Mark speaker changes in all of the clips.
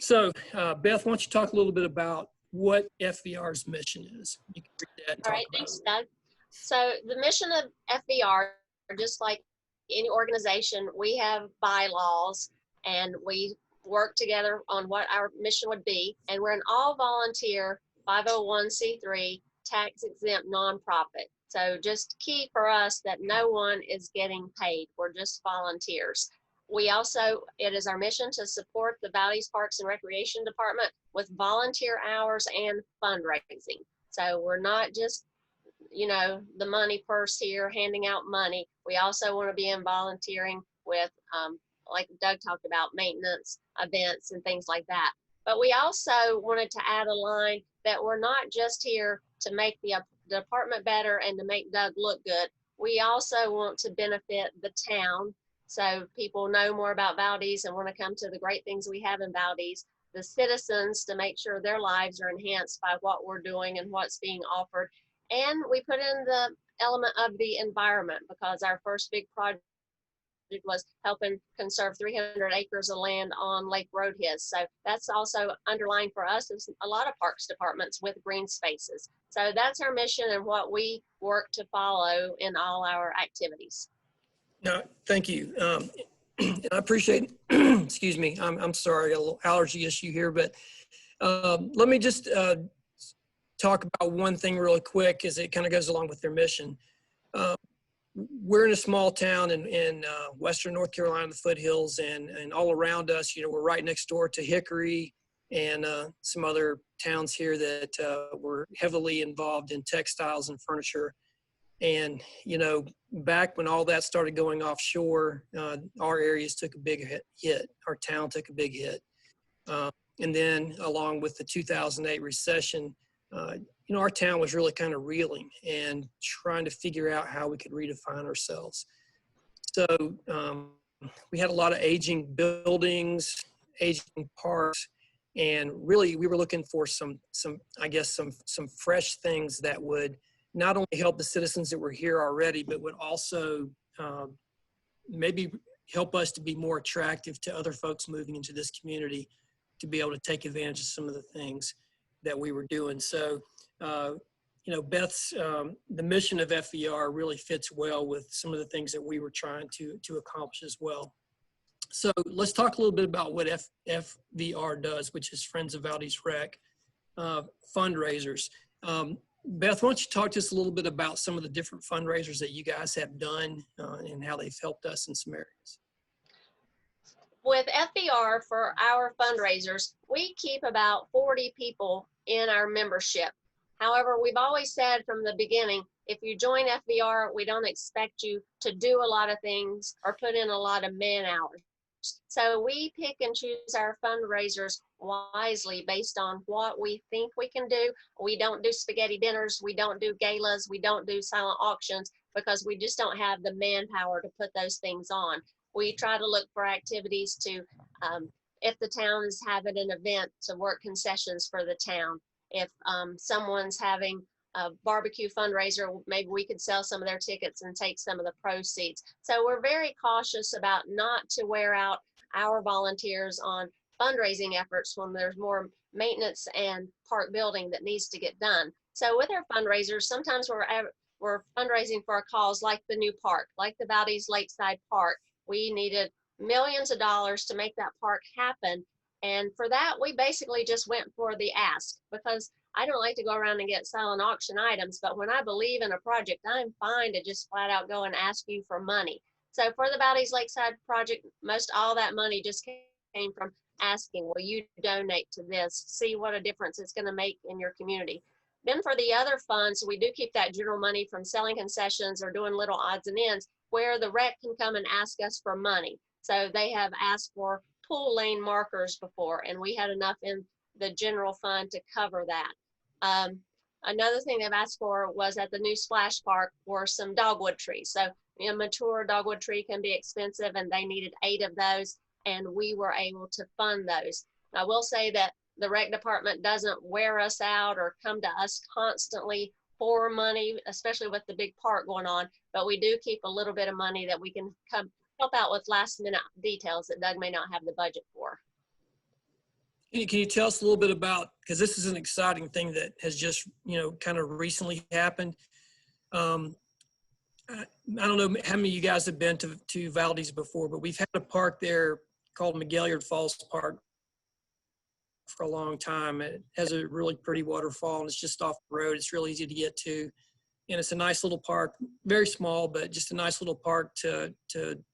Speaker 1: So, Beth, why don't you talk a little bit about what FVR's mission is? You can read that and
Speaker 2: All
Speaker 1: talk
Speaker 2: right,
Speaker 1: about
Speaker 2: thanks, Doug. So the mission of FVR, just like any organization, we have bylaws and we work together on what our mission would be. And we're an all volunteer 501c3 tax exempt nonprofit. So just key for us that no one is getting paid. We're just volunteers. We also, it is our mission to support the Valdese Parks and Recreation Department with volunteer hours and fundraising. So we're not just, you know, the money purse here, handing out money. We also want to be in volunteering with, like Doug talked about, maintenance, events, and things like that. But we also wanted to add a line that we're not just here to make the department better and to make Doug look good. We also want to benefit the town so people know more about Valdese and want to come to the great things we have in Valdese. The citizens to make sure their lives are enhanced by what we're doing and what's being offered. And we put in the element of the environment because our first big project was helping conserve 300 acres of land on Lake Roadhead. So that's also underlying for us is a lot of parks departments with green spaces. So that's our mission and what we work to follow in all our activities.
Speaker 1: No, thank you. And I appreciate, excuse me, I'm sorry, I got a little allergy issue here, but let me just talk about one thing really quick as it kind of goes along with their mission. We're in a small town in Western North Carolina, the foothills, and all around us, you know, we're right next door to Hickory and some other towns here that were heavily involved in textiles and furniture. And, you know, back when all that started going offshore, our areas took a big hit. Our town took a big hit. And then along with the 2008 recession, you know, our town was really kind of reeling and trying to figure out how we could redefine ourselves. So we had a lot of aging buildings, aging parks, and really we were looking for some fresh things that would not only help the citizens that were here already, but would also maybe help us to be more attractive to other folks moving into this community to be able to take advantage of some of the things that we were doing. So, you know, Beth's, the mission of FVR really fits well with some of the things that we were trying to accomplish as well. So let's talk a little bit about what FVR does, which is Friends of Valdese Rec fundraisers. Beth, why don't you talk to us a little bit about some of the different fundraisers that you guys have done and how they've helped us in some areas?
Speaker 2: With FVR for our fundraisers, we keep about 40 people in our membership. However, we've always said from the beginning, if you join FVR, we don't expect you to do a lot of things or put in a lot of man hours. So we pick and choose our fundraisers wisely based on what we think we can do. We don't do spaghetti dinners, we don't do galas, we don't do silent auctions because we just don't have the manpower to put those things on. We try to look for activities to, if the town is having an event, to work concessions for the town. If someone's having a barbecue fundraiser, maybe we could sell some of their tickets and take some of the proceeds. So we're very cautious about not to wear out our volunteers on fundraising efforts when there's more maintenance and park building that needs to get done. So with our fundraisers, sometimes we're fundraising for a cause like the new park, like the Valdese Lakeside Park. We needed millions of dollars to make that park happen. And for that, we basically just went for the ask because I don't like to go around and get silent auction items, but when I believe in a project, I'm fine to just flat out go and ask you for money. So for the Valdese Lakeside project, most all that money just came from asking, will you donate to this? See what a difference it's going to make in your community. Then for the other funds, we do keep that general money from selling concessions or doing little odds and ends where the rec can come and ask us for money. So they have asked for pool lane markers before, and we had enough in the general fund to cover that. Another thing they've asked for was at the new splash park were some dogwood trees. So, you know, mature dogwood tree can be expensive, and they needed 8 of those, and we were able to fund those. I will say that the rec department doesn't wear us out or come to us constantly for money, especially with the big park going on, but we do keep a little bit of money that we can come help out with last minute details that Doug may not have the budget for.
Speaker 1: Can you tell us a little bit about, because this is an exciting thing that has just, kind of recently happened. Um, I don't know how many of you guys have been to Valdese before, but we've had a park there called McGilliard Falls Park for a long time. It has a really pretty waterfall, and it's just off the road. It's real easy to get to. And it's a nice little park, very small, but just a nice little park to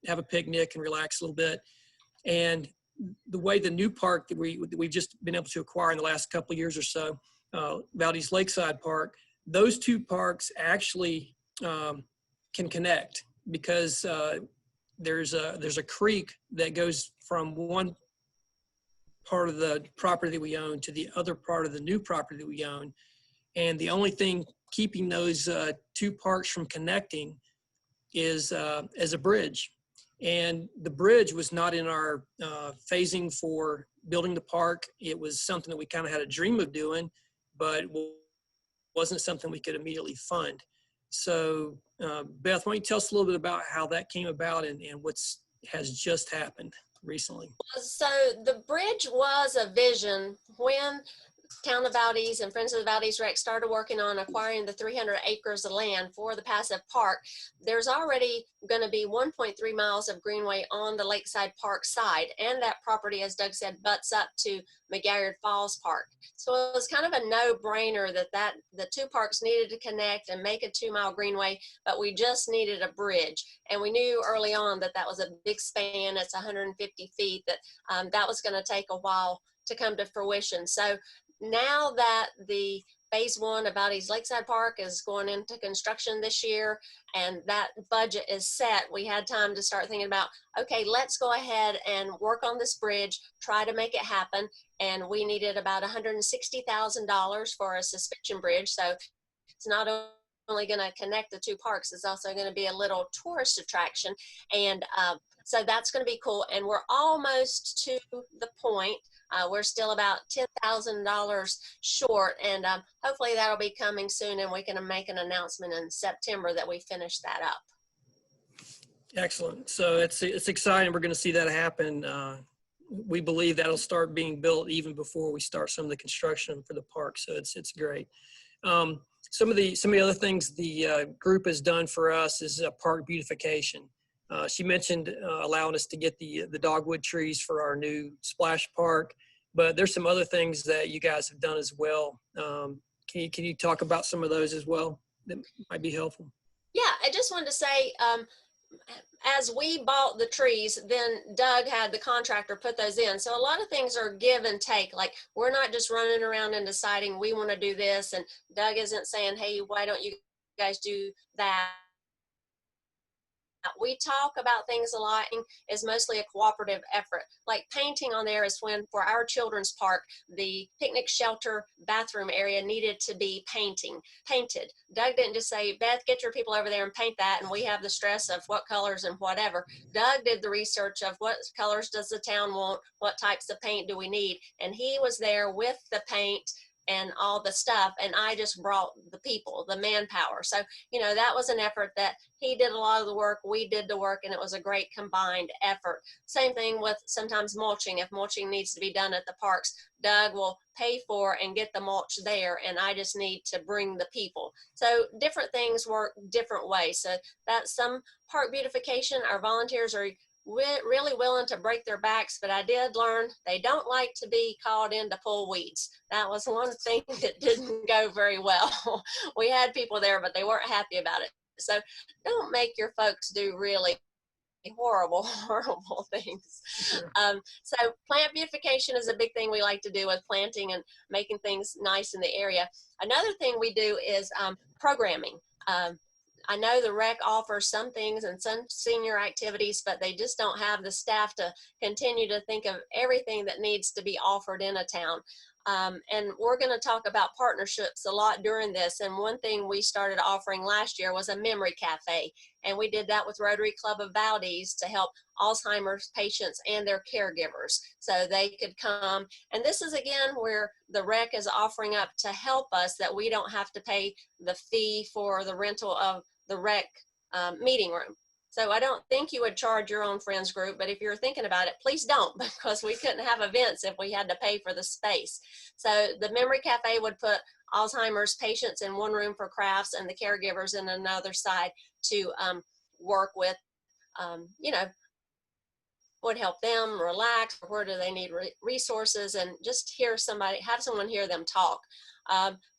Speaker 1: have a picnic and relax a little bit. And the way the new park that we've just been able to acquire in the last couple of years or so, Valdese Lakeside Park, those two parks actually can connect, because there's a creek that goes from one part of the property that we own to the other part of the new property that we own. And the only thing keeping those two parks from connecting is as a bridge. And the bridge was not in our phasing for building the park. It was something that we kind of had a dream of doing, but wasn't something we could immediately fund. So Beth, why don't you tell us a little bit about how that came about and has just happened recently?
Speaker 2: So the bridge was a vision when Town of Valdese and Friends of the Valdese Rec started working on acquiring the 300 acres of land for the passive park. There's already going to be 1.3 miles of greenway on the Lakeside Park side, and that property, as Doug said, butts up to McGilliard Falls Park. So it was kind of a no-brainer that the two parks needed to connect and make a 2-mile greenway, but we just needed a bridge. And we knew early on that was a big span. It's 150 feet, that was going to take a while to come to fruition. So now that the phase 1 of Valdese Lakeside Park is going into construction this year and that budget is set, we had time to start thinking about, okay, let's go ahead and work on this bridge, try to make it happen. And we needed about $160,000 for a suspension bridge. So it's not only going to connect the two parks, it's also going to be a little tourist attraction. And so that's going to be cool. And we're almost to the point. We're still about $10,000 short, and hopefully that'll be coming soon, and we can make an announcement in September that we finish that up.
Speaker 1: Excellent. So it's exciting. We're going to see that happen. We believe that'll start being built even before we start some of the construction for the park. So it's great. Some of the other things the group has done for us is park beautification. She mentioned allowing us to get the dogwood trees for our new splash park, but there's some other things that you guys have done as well. Can you talk about some of those as well that might be helpful?
Speaker 2: Yeah, I just wanted to say, as we bought the trees, then Doug had the contractor put those in. So a lot of things are give and take. Like, we're not just running around and deciding we want to do this, and Doug isn't saying, hey, why don't you guys do that? We talk about things a lot, and is mostly a cooperative effort. Like painting on there is when, for our children's park, the picnic shelter bathroom area needed to be painted. Doug didn't just say, Beth, get your people over there and paint that, and we have the stress of what colors and whatever. Doug did the research of what colors does the town want, what types of paint do we need, and he was there with the paint and all the stuff, and I just brought the people, the manpower. So, that was an effort that he did a lot of the work, we did the work, and it was a great combined effort. Same thing with sometimes mulching. If mulching needs to be done at the parks, Doug will pay for and get the mulch there, and I just need to bring the people. So different things work different ways. So that's some park beautification. Our volunteers are really willing to break their backs, but I did learn they don't like to be called in to pull weeds. That was one thing that didn't go very well. We had people there, but they weren't happy about it. So don't make your folks do really horrible things.
Speaker 1: Sure.
Speaker 2: So plant beautification is a big thing we like to do with planting and making things nice in the area. Another thing we do is programming. I know the rec offers some things and some senior activities, but they just don't have the staff to continue to think of everything that needs to be offered in a town. And we're going to talk about partnerships a lot during this. And one thing we started offering last year was a memory cafe. And we did that with Rotary Club of Valdese to help Alzheimer's patients and their caregivers so they could come. And this is, again, where the rec is offering up to help us, that we don't have to pay the fee for the rental of the rec meeting room. So I don't think you would charge your own friends group, but if you're thinking about it, please don't, because we couldn't have events if we had to pay for the space. So the Memory Cafe would put Alzheimer's patients in one room for crafts and the caregivers in another side to work with, you know, would help them relax, where do they need resources, and just hear somebody, have someone hear them talk.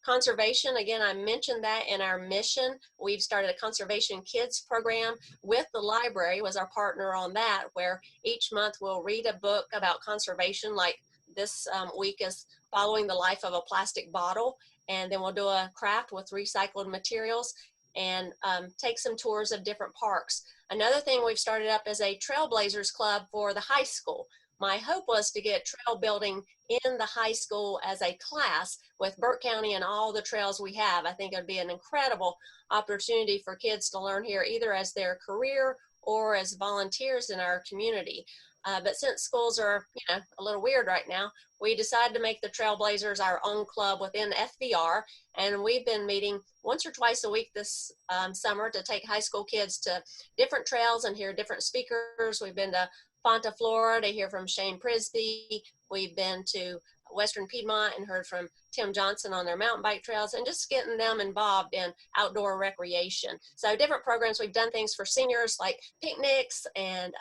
Speaker 2: Conservation, again, I mentioned that in our mission. We've started a conservation kids program with the library, was our partner on that, where each month we'll read a book about conservation, like this week is following the life of a plastic bottle, and then we'll do a craft with recycled materials and take some tours of different parks. Another thing we've started up is a Trailblazers Club for the high school. My hope was to get trail building in the high school as a class with Burke County and all the trails we have. I think it would be an incredible opportunity for kids to learn here, either as their career or as volunteers in our community. But since schools are, you know, a little weird right now, we decided to make the Trailblazers our own club within FVR, and we've been meeting once or twice a week this summer to take high school kids to different trails and hear different speakers. We've been to Fonta, Florida to hear from Shane Prisby. We've been to Western Piedmont and heard from Tim Johnson on their mountain bike trails, and just getting them involved in outdoor recreation. So different programs. We've done things for seniors like picnics, and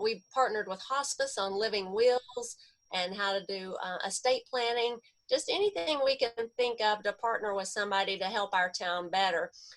Speaker 2: we partnered with hospice on living wills and how to do estate planning, just anything we can think of to partner with somebody to help our town better.